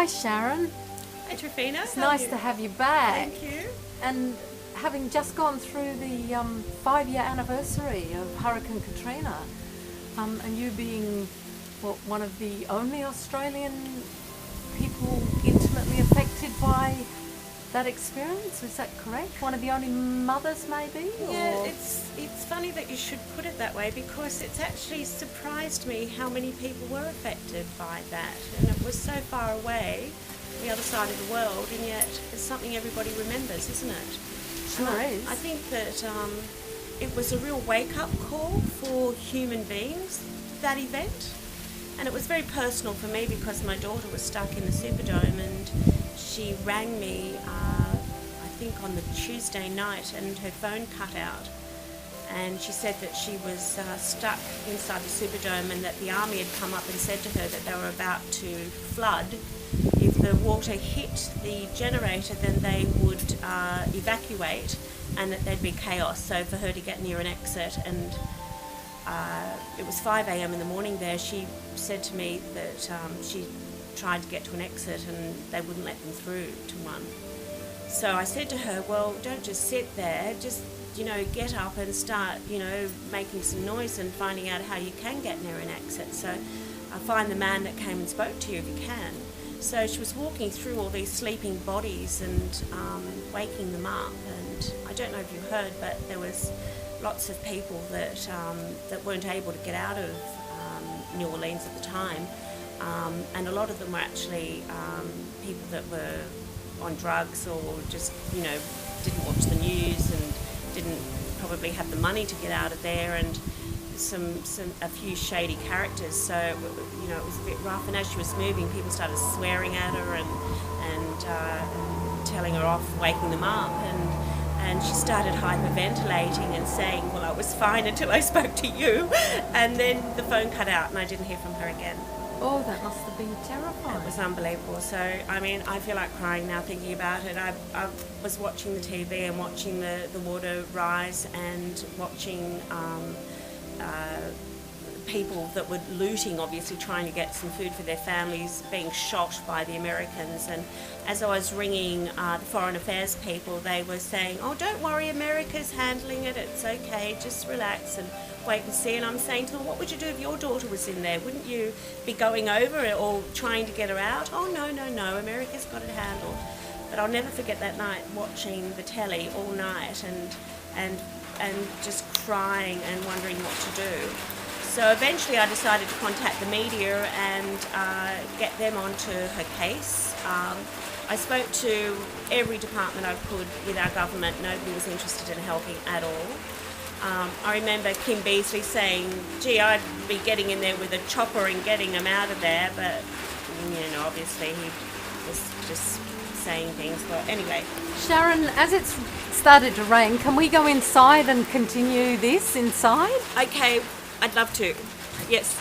Hi Sharon, Hey Trifina, it's nice to have you back. Thank you. And having just gone through the 5-year anniversary of Hurricane Katrina, and you being one of the only Australian people intimately affected by that experience, is that correct? One of the only mothers maybe? Yeah, or? it's funny that you should put it that way, because it's actually surprised me how many people were affected by that, and it was so far away, the other side of the world, and yet it's something everybody remembers, isn't it? Sure is. I think that it was a real wake-up call for human beings, that event, and it was very personal for me because my daughter was stuck in the Superdome, and she rang me, I think on the Tuesday night, and her phone cut out. And she said that she was stuck inside the Superdome, and that the army had come up and said to her that they were about to flood. If the water hit the generator, then they would evacuate, and that there'd be chaos. So for her to get near an exit, and it was 5 a.m. in the morning there, she said to me that she tried to get to an exit and they wouldn't let them through to one. So I said to her, well, don't just sit there, just, get up and start, making some noise and finding out how you can get near an exit. So find the man that came and spoke to you if you can. So she was walking through all these sleeping bodies and waking them up. And I don't know if you heard, but there was lots of people that weren't able to get out of New Orleans at the time. And a lot of them were actually people that were on drugs, or just, didn't watch the news and didn't probably have the money to get out of there, and a few shady characters. So, it was a bit rough. And as she was moving, people started swearing at her and telling her off, waking them up. And she started hyperventilating and saying, well, I was fine until I spoke to you. And then the phone cut out and I didn't hear from her again. Oh, that must have been terrifying. It was unbelievable. So, I feel like crying now thinking about it. I was watching the TV and watching the water rise, and watching people that were looting, obviously trying to get some food for their families, being shot by the Americans. And as I was ringing the Foreign Affairs people, they were saying, oh, don't worry, America's handling it, it's okay, just relax and wait and see. And I'm saying to them, what would you do if your daughter was in there? Wouldn't you be going over it or trying to get her out? Oh, no, America's got it handled. But I'll never forget that night watching the telly all night and just crying and wondering what to do. So eventually I decided to contact the media and get them onto her case. I spoke to every department I could with our government. Nobody was interested in helping at all. I remember Kim Beazley saying, gee, I'd be getting in there with a chopper and getting them out of there, but obviously he was just saying things. But anyway. Sharon, as it's started to rain, can we go inside and continue this inside? Okay, I'd love to. Yes.